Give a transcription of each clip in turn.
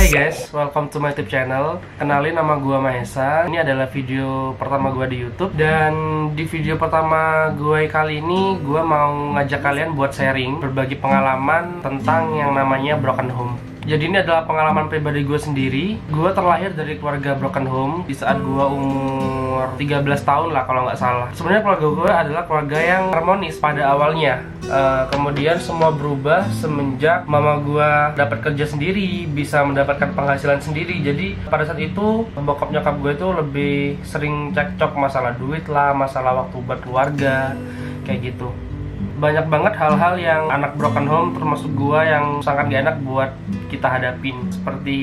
Hai guys, welcome to my YouTube channel. Kenalin, nama gua Mahesa. Ini adalah video pertama gua di YouTube. Dan di video pertama gue kali ini, gua mau ngajak kalian buat sharing, berbagi pengalaman tentang yang namanya broken home. Jadi ini adalah pengalaman pribadi gue sendiri. Gue terlahir dari keluarga broken home di saat gue umur 13 tahun lah kalau nggak salah. Sebenarnya keluarga gue adalah keluarga yang harmonis pada awalnya. Kemudian semua berubah semenjak mama gue dapat kerja sendiri, bisa mendapatkan penghasilan sendiri. Jadi pada saat itu bokap nyokap gue itu lebih sering cekcok masalah duit lah, masalah waktu buat keluarga, kayak gitu. Banyak banget hal-hal yang anak broken home termasuk gua yang sangat gak enak buat kita hadapin. Seperti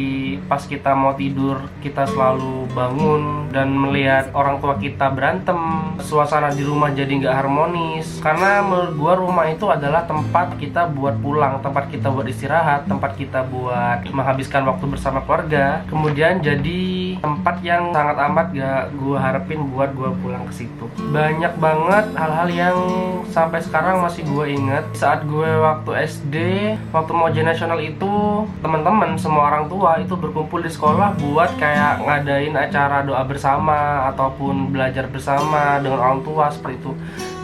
pas kita mau tidur, kita selalu bangun dan melihat orang tua kita berantem, suasana di rumah jadi gak harmonis. Karena menurut gua rumah itu adalah tempat kita buat pulang, tempat kita buat istirahat, tempat kita buat menghabiskan waktu bersama keluarga. Kemudian jadi tempat yang sangat amat gak gua harapin buat gua pulang ke situ. Banyak banget hal-hal yang sampai sekarang masih gue inget. Saat gue waktu SD, waktu mau ujian nasional itu, teman-teman semua orang tua itu berkumpul di sekolah buat kayak ngadain acara doa bersama ataupun belajar bersama dengan orang tua seperti itu.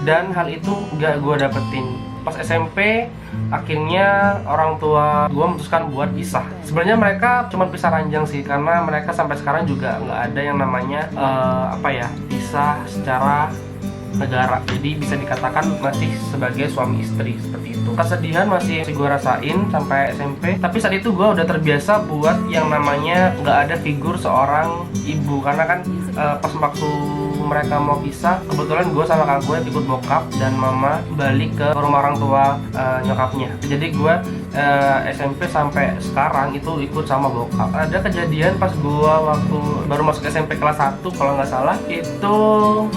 Dan hal itu gak gue dapetin. Pas SMP, akhirnya orang tua gue memutuskan buat pisah. Sebenarnya mereka cuma pisah ranjang sih, karena mereka sampai sekarang juga nggak ada yang namanya pisah secara negara. Jadi bisa dikatakan masih sebagai suami istri seperti itu. Kesedihan masih gue rasain sampai SMP. Tapi saat itu gue udah terbiasa buat yang namanya nggak ada figur seorang ibu. Karena kan pas waktu mereka mau pisah, kebetulan gue sama kakak gue ikut bokap dan mama balik ke rumah orang tua nyokapnya. Jadi gue SMP sampai sekarang itu ikut sama bokap. Ada kejadian pas gue waktu baru masuk SMP kelas 1 kalau nggak salah, itu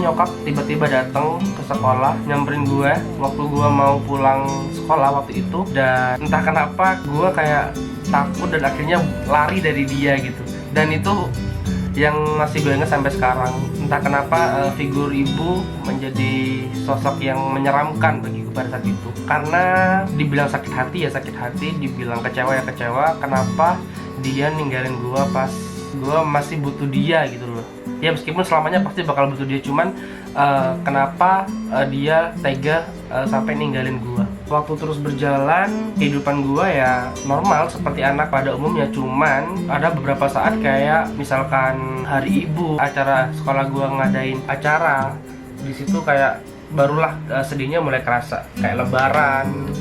nyokap tiba-tiba datang ke sekolah nyamperin gue waktu gue mau pulang sekolah waktu itu. Dan entah kenapa gue kayak takut dan akhirnya lari dari dia gitu. Dan itu yang masih gue ingat sampai sekarang. Entah kenapa figur ibu menjadi sosok yang menyeramkan bagi gue pada saat itu. Karena dibilang sakit hati ya sakit hati, dibilang kecewa ya kecewa. Kenapa dia ninggalin gue pas gue masih butuh dia gitu loh. Ya meskipun selamanya pasti bakal butuh dia, cuman kenapa dia tega sampai ninggalin gue. Waktu terus berjalan, kehidupan gue ya normal seperti anak pada umumnya. Cuman ada beberapa saat kayak misalkan hari ibu, acara sekolah gue ngadain acara, di situ kayak barulah sedihnya mulai kerasa. Kayak lebaran,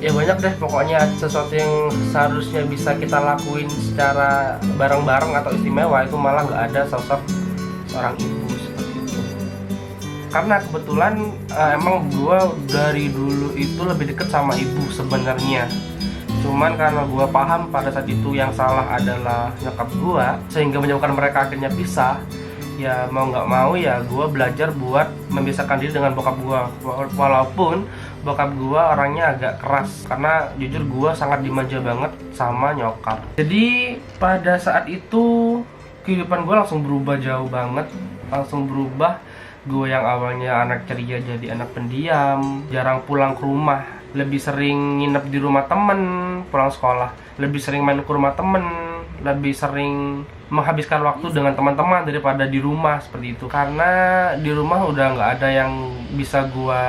ya banyak deh pokoknya sesuatu yang seharusnya bisa kita lakuin secara bareng-bareng atau istimewa, itu malah nggak ada sosok seorang ibu seperti itu. Karena kebetulan emang gue dari dulu itu lebih deket sama ibu sebenarnya. Cuman karena gue paham pada saat itu yang salah adalah nyokap gue, sehingga menyebabkan mereka akhirnya pisah. Ya mau nggak mau ya gue belajar buat memisahkan diri dengan bokap gue. Walaupun bokap gue orangnya agak keras, karena jujur gue sangat dimanja banget sama nyokap. Jadi pada saat itu kehidupan gue langsung berubah jauh banget. Langsung berubah. Gue yang awalnya anak ceria jadi anak pendiam, jarang pulang ke rumah, lebih sering nginep di rumah temen pulang sekolah, lebih sering main ke rumah temen, lebih sering menghabiskan waktu dengan teman-teman daripada di rumah seperti itu. Karena di rumah udah nggak ada yang bisa gue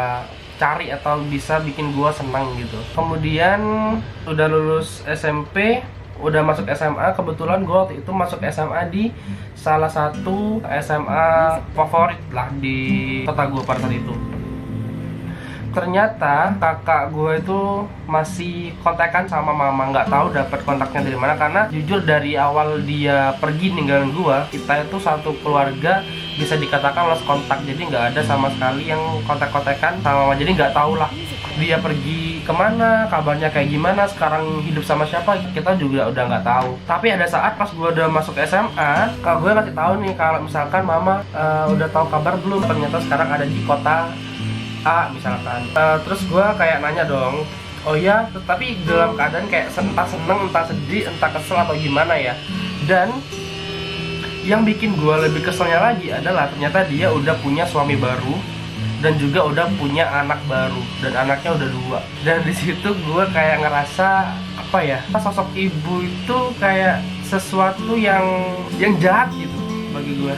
cari atau bisa bikin gue senang gitu. Kemudian udah lulus SMP, udah masuk SMA. Kebetulan gue waktu itu masuk SMA di salah satu SMA favorit lah di kota gue pada saat itu. Ternyata kakak gue itu masih kontekan sama mama, nggak tahu dapat kontaknya dari mana. Karena jujur dari awal dia pergi ninggalin gue, kita itu satu keluarga bisa dikatakan lost kontak. Jadi nggak ada sama sekali yang kontak-kontakan sama mama. Jadi nggak tahu lah dia pergi kemana, kabarnya kayak gimana, sekarang hidup sama siapa, kita juga udah nggak tahu. Tapi ada saat pas gue udah masuk SMA, kak gue kasih tahu nih kalau misalkan mama udah tahu kabar belum, ternyata sekarang ada di kota A misalkan. Terus gue kayak nanya dong, oh ya, tapi dalam keadaan kayak entah seneng, entah sedih, entah kesel atau gimana ya. Dan yang bikin gue lebih keselnya lagi adalah ternyata dia udah punya suami baru dan juga udah punya anak baru, dan anaknya udah 2. Dan di situ gue kayak ngerasa apa ya, sosok ibu itu kayak sesuatu yang jahat gitu bagi gue.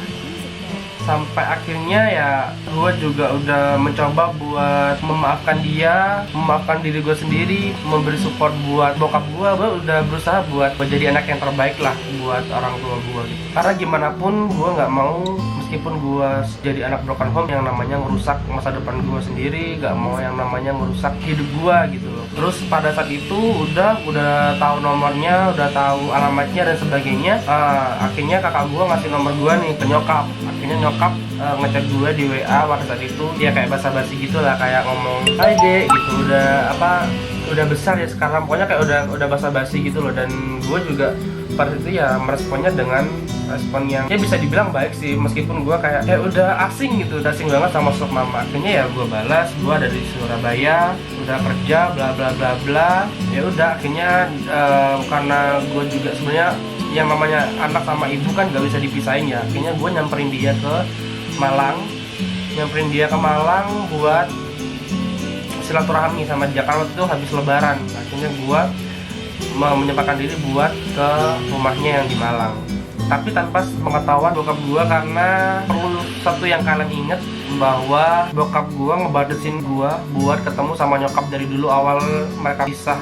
Sampai akhirnya ya gue juga udah mencoba buat memaafkan dia, memaafkan diri gue sendiri, memberi support buat bokap gue udah berusaha buat jadi anak yang terbaik lah buat orang tua gue gitu. Karena gimana pun gue nggak mau, meskipun gue jadi anak broken home, yang namanya ngerusak masa depan gue sendiri, nggak mau yang namanya ngerusak hidup gue gitu loh. Terus pada saat itu udah tahu nomornya, udah tahu alamatnya dan sebagainya. Akhirnya kakak gue ngasih nomor gue nih ke nyokap. Akhirnya nyokap ngechat gue di WA pada saat itu, dia kayak basa-basi gitu lah, kayak ngomong, "Hai Dek," gitu, udah besar ya sekarang, pokoknya kayak udah basa-basi gitu loh. Dan gue juga pada itu ya meresponnya dengan respon yang ya bisa dibilang baik sih, meskipun gue kayak udah asing gitu, udah asing banget sama sosok mama. Akhirnya ya gue balas, gue ada di Surabaya, udah kerja, bla bla bla bla. Ya udah akhirnya karena gue juga sebenarnya yang namanya anak sama ibu kan gak bisa dipisahin ya. Akhirnya gue nyamperin dia ke Malang buat silaturahmi sama dia. Kalau itu habis lebaran, akhirnya gue menyempatkan diri buat ke rumahnya yang di Malang, tapi tanpa pengetahuan bokap gue. Karena perlu satu yang kalian inget, bahwa bokap gue ngebatasin gue buat ketemu sama nyokap dari dulu awal mereka pisah.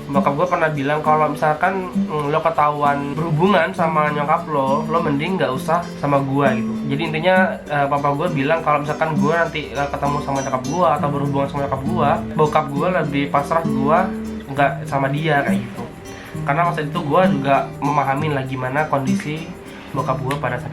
Bokap gue pernah bilang kalau misalkan lo ketahuan berhubungan sama nyokap lo mending nggak usah sama gue gitu. Jadi intinya papa gue bilang kalau misalkan gue nanti ketemu sama nyokap gue atau berhubungan sama nyokap gue, bokap gue lebih pasrah gue nggak sama dia kayak gitu. Karena masa itu gue juga memahami lah gimana kondisi bokap gue pada saat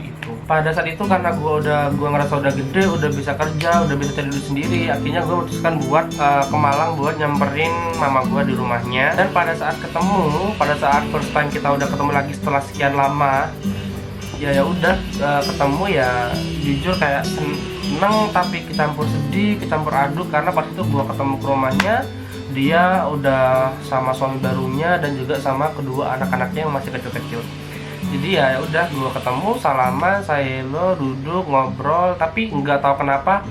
itu. Karena gue ngerasa udah gede, udah bisa kerja, udah bisa cari duit sendiri. Akhirnya gue memutuskan buat ke Malang buat nyamperin mama gue di rumahnya. Dan pada saat first time kita udah ketemu lagi setelah sekian lama, ya udah ketemu ya jujur kayak seneng tapi kecampur sedih, kecampur aduk. Karena pas itu gue ketemu ke rumahnya, dia udah sama suami barunya dan juga sama kedua anak-anaknya yang masih kecil-kecil. Jadi ya udah gue ketemu, salaman, saya lo duduk ngobrol, tapi nggak tahu kenapa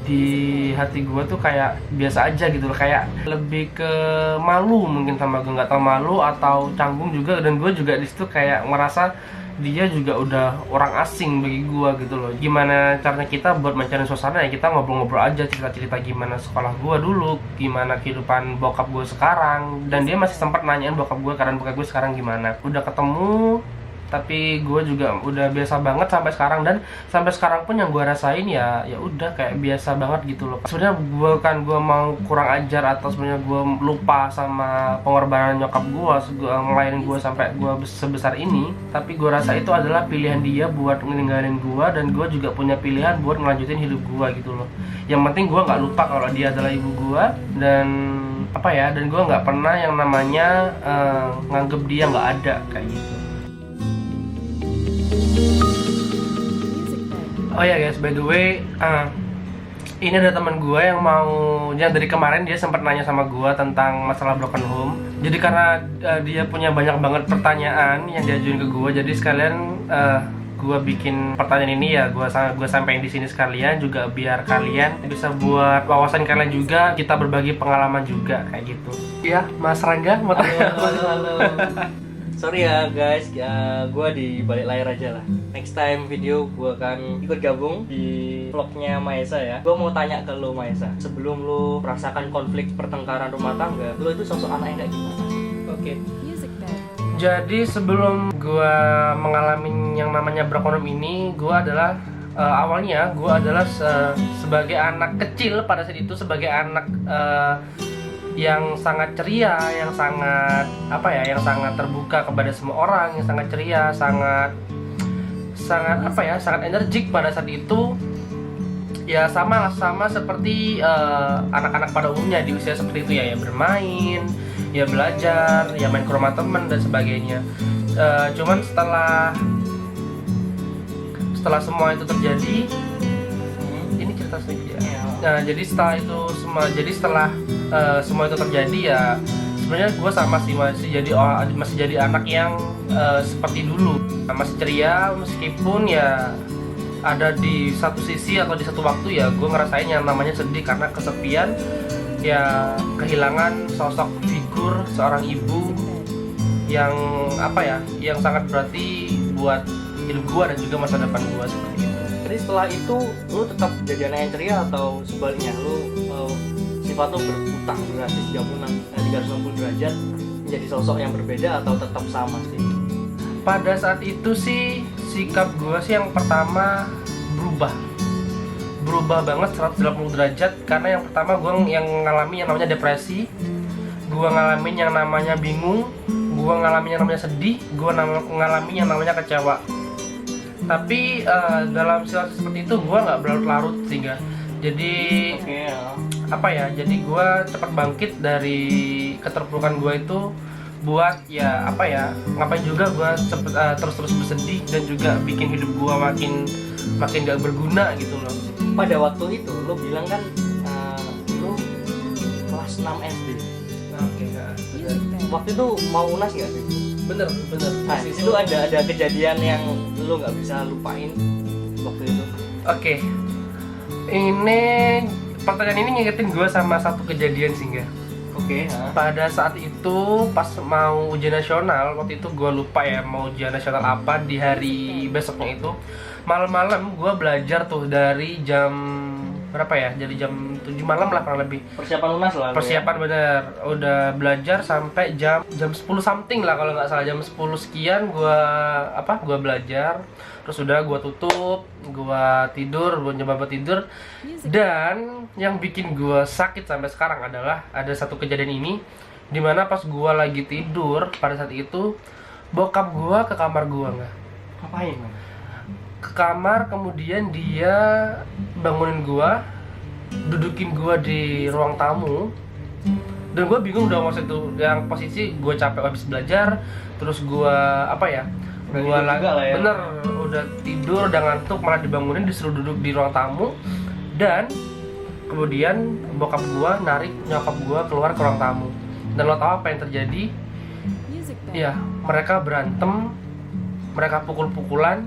di hati gue tuh kayak biasa aja gitu loh, kayak lebih ke malu mungkin sama gue, nggak tahu malu atau canggung juga. Dan gue juga di situ kayak merasa dia juga udah orang asing bagi gue gitu loh. Gimana caranya kita buat mencari suasana, ya kita ngobrol-ngobrol aja, cerita-cerita gimana sekolah gue dulu, gimana kehidupan bokap gue sekarang. Dan dia masih sempat nanyain bokap gue, keadaan bokap gue sekarang gimana. Udah ketemu, tapi gue juga udah biasa banget sampai sekarang. Dan sampai sekarang pun yang gue rasain ya udah kayak biasa banget gitu loh. Sebenarnya gue mau kurang ajar atau sebenarnya gue lupa sama pengorbanan nyokap gue ngelainin gue sampai gue sebesar ini, tapi gue rasa itu adalah pilihan dia buat ninggalin gue, dan gue juga punya pilihan buat ngelanjutin hidup gue gitu loh. Yang penting gue nggak lupa kalau dia adalah ibu gue, dan dan gue nggak pernah yang namanya nganggep dia nggak ada kayak gitu. Oh ya guys, by the way, ini ada teman gue yang dari kemarin dia sempat nanya sama gue tentang masalah broken home. Jadi karena dia punya banyak banget pertanyaan yang diajuin ke gue, jadi sekalian gue bikin pertanyaan ini ya gue sampaikan di sini sekalian juga, biar kalian bisa buat wawasan kalian juga, kita berbagi pengalaman juga kayak gitu. Ya, Mas Rangga, mau tanya? Halo. Sorry ya guys, gue di balik layar aja lah. Next time video gue akan ikut gabung di vlognya Maesa ya. Gue mau tanya ke lo Maesa, sebelum lo merasakan konflik pertengkaran rumah tangga, lo itu sosok anak yang kayak gimana? Oke. Jadi sebelum gue mengalami yang namanya broken home ini, gue adalah awalnya gue adalah sebagai anak kecil pada saat itu, sebagai anak yang sangat ceria, yang sangat yang sangat terbuka kepada semua orang, yang sangat ceria, sangat energik pada saat itu. Ya sama seperti anak-anak pada umumnya di usia seperti itu ya bermain, ya belajar, ya main ke rumah teman dan sebagainya. Cuman setelah semua itu terjadi, ini cerita sedikit ya. Nah, jadi setelah semua itu terjadi ya sebenarnya gue masih jadi anak yang seperti dulu, masih ceria, meskipun ya ada di satu sisi atau di satu waktu ya gue ngerasain yang namanya sedih karena kesepian, ya kehilangan sosok figur seorang ibu yang apa ya, yang sangat berarti buat hidup gua dan juga masa depan gua seperti itu. Jadi setelah itu lu tetap jadi anak yang ceria atau sebaliknya lu sifat lu berputar drastis 360 derajat menjadi sosok yang berbeda atau tetap sama sih? Pada saat itu sih sikap gua sih yang pertama berubah banget 180 derajat, karena yang pertama gua yang ngalami yang namanya depresi, gua ngalamin yang namanya bingung, gua ngalamin yang namanya sedih, gua ngalamin yang namanya kecewa. Tapi dalam situasi seperti itu gue nggak berlarut-larut sehingga jadi apa ya, jadi gue cepat bangkit dari keterpurukan gue itu buat ya apa ya, ngapain juga gue terus bersedih dan juga bikin hidup gue makin gak berguna gitu loh. Pada waktu itu lo bilang kan lo kelas 6 SD. Oke, waktu itu mau UNAS gak sih? Bener. Nah, itu ada kejadian yang lo nggak bisa lupain waktu itu. Oke. Ini pertanyaan ini ngingetin gue sama satu kejadian sih enggak. Oke. Pada saat itu pas mau ujian nasional, waktu itu gue lupa ya mau ujian nasional apa di hari besoknya itu. Malam-malam gue belajar tuh dari jam berapa ya? Jadi jam 7 malam lah kurang lebih. Persiapan UNAS lah. Persiapan ya? Bener. Udah belajar sampai jam 10 something lah kalau nggak salah, jam 10 sekian gua belajar. Terus udah gua tutup, gua tidur, gua nyoba tidur. Dan yang bikin gua sakit sampai sekarang adalah ada satu kejadian ini, dimana pas gua lagi tidur pada saat itu bokap gua ke kamar gua nggak. Ngapain? Ke kamar, kemudian dia bangunin gua, dudukin gua di ruang tamu, dan gua bingung dong waktu itu, yang posisi gua capek habis belajar, terus gua apa ya, gua lagi ya. Bener udah tidur, udah ngantuk, malah dibangunin disuruh duduk di ruang tamu, dan kemudian bokap gua narik nyokap gua keluar ke ruang tamu, dan lo tau apa yang terjadi? Ya, mereka berantem, mereka pukul-pukulan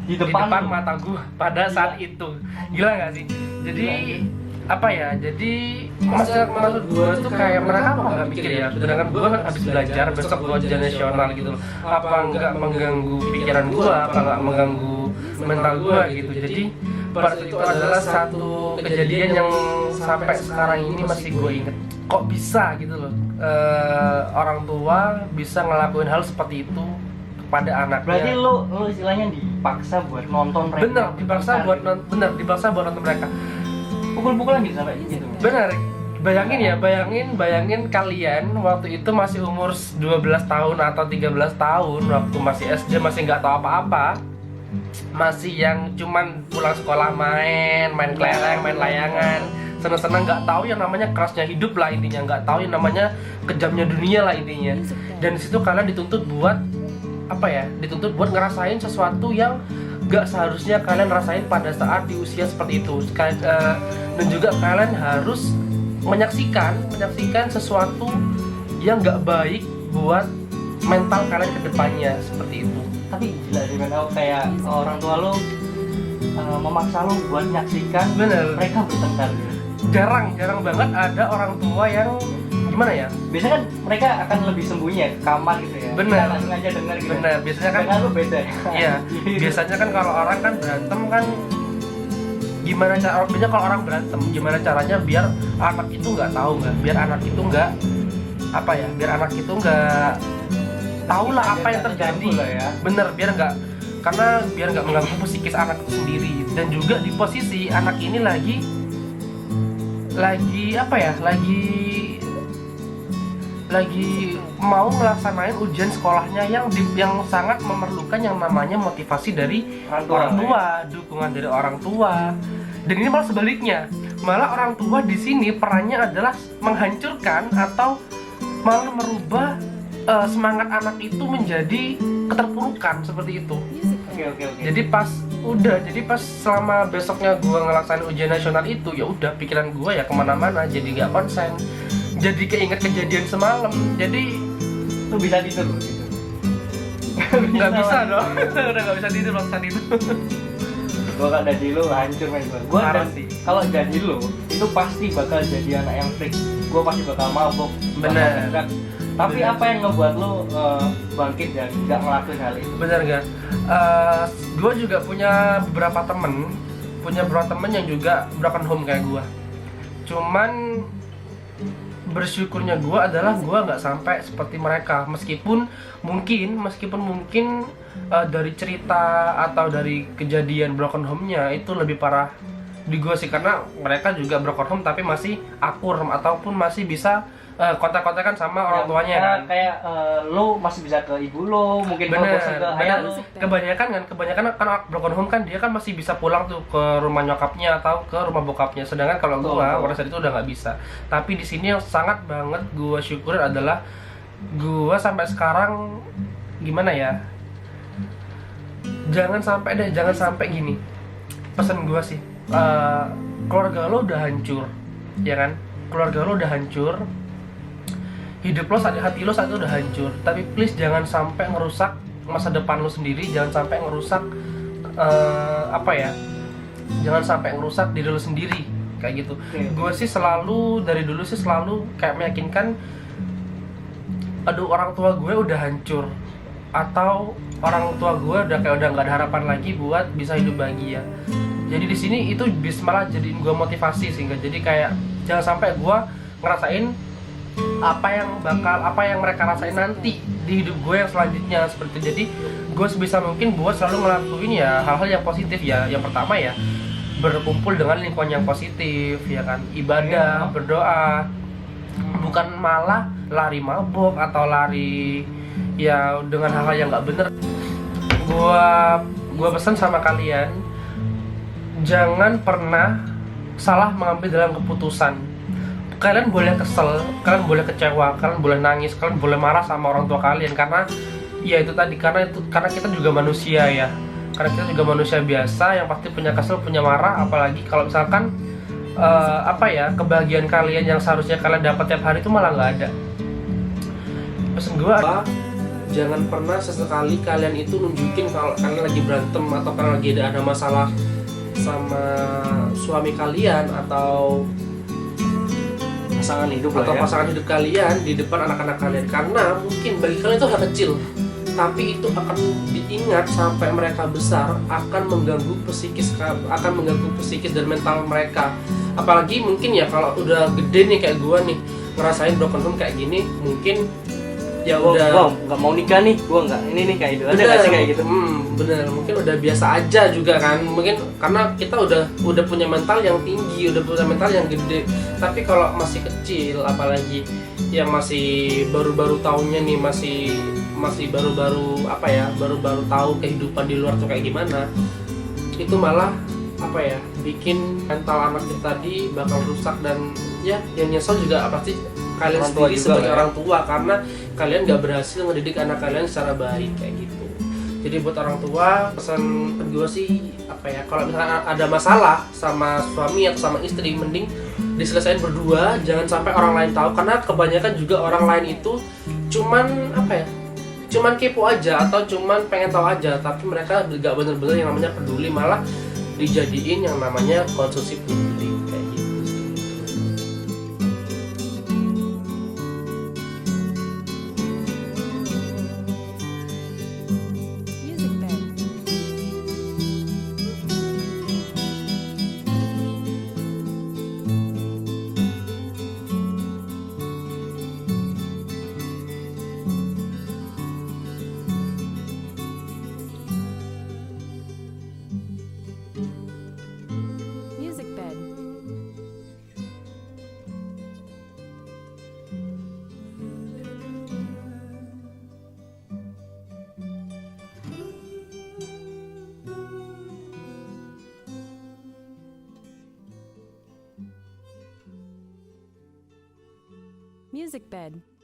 di depan mata gue pada saat itu. Gila gak sih? Jadi apa ya, jadi maksud gue tuh kayak mereka apa nggak mikir ya, sedangkan gue habis belajar besok gue ujian nasional gitu loh, apa nggak mengganggu pikiran gue, apa nggak mengganggu mental gue gitu. Jadi pada saat itu adalah satu kejadian yang sampai sekarang ini masih gue inget. Kok bisa gitu loh, orang tua bisa ngelakuin hal seperti itu pada anaknya. Berarti lo istilahnya dipaksa buat nonton mereka. Bener, dipaksa buat nonton mereka. Pukul-pukulan gitu sampai gitu. Bener. Bayangin kalian waktu itu masih umur 12 tahun atau 13 tahun, waktu masih SD, masih nggak tahu apa-apa. Masih yang cuman pulang sekolah main kelereng, main layangan, seneng-seneng, nggak tahu yang namanya kerasnya hidup lah intinya, nggak tahu yang namanya kejamnya dunia lah intinya. Dan disitu kalian dituntut buat apa ya, dituntut buat ngerasain sesuatu yang gak seharusnya kalian rasain pada saat di usia seperti itu. Dan juga kalian harus menyaksikan sesuatu yang gak baik buat mental kalian ke depannya seperti itu. Tapi gila sih men, kayak orang tua lo memaksa lo buat menyaksikan mereka bertengkar. Jarang banget ada orang tua yang gimana ya? Biasanya kan mereka akan lebih sembunyi ya, ke kamar gitu ya. Bener. Kita langsung aja dengar gitu. Bener. Biasanya kan lu beda. Iya. Biasanya kan kalau orang kan berantem kan gimana caranya, kalau orang berantem gimana caranya biar anak itu nggak tahu nggak, biar anak itu nggak apa ya, biar anak itu nggak tahu lah apa yang terjadi lah ya. Bener, biar nggak mengganggu psikis anak itu sendiri. Dan juga di posisi anak ini lagi apa ya, lagi mau melaksanain ujian sekolahnya yang sangat memerlukan yang namanya motivasi dari orang tua, dukungan dari orang tua. Dan ini malah sebaliknya, malah orang tua di sini perannya adalah menghancurkan atau malah merubah semangat anak itu menjadi keterpurukan seperti itu. Oke. Jadi pas selama besoknya gue ngelaksanain ujian nasional itu, ya udah pikiran gue ya kemana-mana, jadi nggak konsen. Jadi keinget kejadian semalam, jadi lu bisa tidur gitu. Nggak bisa dong, udah nggak bisa tidur waktu saat itu. Gua kalau jadi lu hancur men gua. Kalau jadi lu itu pasti bakal jadi anak yang freak. gue pasti bakal mabok. Bener. Kan? Tapi Bener. apa yang ngebuat lo bangkit dan nggak ngelakuin hal itu? Bener gak? Gue juga punya beberapa temen yang juga broken home kayak gue. Cuman bersyukurnya gue adalah gue nggak sampai seperti mereka, meskipun mungkin dari cerita atau dari kejadian broken home-nya itu lebih parah di gue sih, karena mereka juga broken home tapi masih akur ataupun masih bisa kontak-kontakan sama orang tuanya kan. Kayak lo masih bisa ke ibu lo, mungkin Bener, bosan ke bener. ayah lo. Kebanyakan kan broken home kan dia kan masih bisa pulang tuh ke rumah nyokapnya atau ke rumah bokapnya. Sedangkan kalau gua pada saat itu udah nggak bisa. Tapi di sini yang sangat banget gua syukurin adalah gua sampai sekarang gimana ya? Jangan sampai gini. Pesan gua sih, keluarga lo udah hancur, ya kan? Keluarga lo udah hancur. Hidup lo, hati lo saat itu udah hancur, tapi please jangan sampai ngerusak masa depan lo sendiri, jangan sampai ngerusak jangan sampai ngerusak diri lo sendiri kayak gitu. Gue sih dari dulu selalu kayak meyakinkan, aduh orang tua gue udah hancur atau orang tua gue udah nggak ada harapan lagi buat bisa hidup bahagia. Jadi di sini itu bisa malah jadiin gue motivasi, sehingga jadi kayak jangan sampai gue ngerasain apa yang mereka rasain nanti di hidup gue yang selanjutnya seperti itu. Jadi gue sebisa mungkin gue selalu ngelakuin ya hal-hal yang positif ya. Yang pertama ya berkumpul dengan lingkungan yang positif, ya kan, ibadah, berdoa, bukan malah lari mabok atau lari ya dengan hal-hal yang nggak bener. Gue pesan sama kalian, jangan pernah salah mengambil dalam keputusan. Kalian boleh kesel, kalian boleh kecewa, kalian boleh nangis, kalian boleh marah sama orang tua kalian, karena ya itu tadi, karena kita juga manusia ya. Karena kita juga manusia biasa yang pasti punya kesel, punya marah, apalagi kalau misalkan kebahagiaan kalian yang seharusnya kalian dapat tiap hari itu malah nggak ada. Pesan gue adalah jangan pernah sesekali kalian itu nunjukin kalau kalian lagi berantem atau kalian lagi ada masalah sama suami kalian atau pasangan hidup kalian di depan anak-anak kalian, karena mungkin bagi kalian itu hal kecil, tapi itu akan diingat sampai mereka besar, akan mengganggu psikis dan mental mereka. Apalagi mungkin ya kalau udah gede nih kayak gua nih ngerasain broken home kayak gini, mungkin ya udah nggak mau nikah nih, gua nggak ini nih kayak itu ada nggak sih kayak gitu. Bener, mungkin udah biasa aja juga kan, mungkin karena kita udah punya mental yang tinggi, udah punya mental yang gede. Tapi kalau masih kecil, apalagi yang masih baru-baru tahunnya nih, masih baru-baru tahu kehidupan di luar tuh kayak gimana, itu malah bikin mental anak kita tadi bakal rusak. Dan ya yang nyesel juga pasti kalian sendiri sebagai orang tua, karena kalian gak berhasil mendidik anak kalian secara baik kayak gitu. Jadi buat orang tua, pesan gue sih kalau misalnya ada masalah sama suami atau sama istri, mending diselesaikan berdua, jangan sampai orang lain tahu, karena kebanyakan juga orang lain itu cuman kepo aja atau cuman pengen tahu aja, tapi mereka gak bener-bener yang namanya peduli, malah dijadiin yang namanya konsumsi publik kayak gitu. Music bed.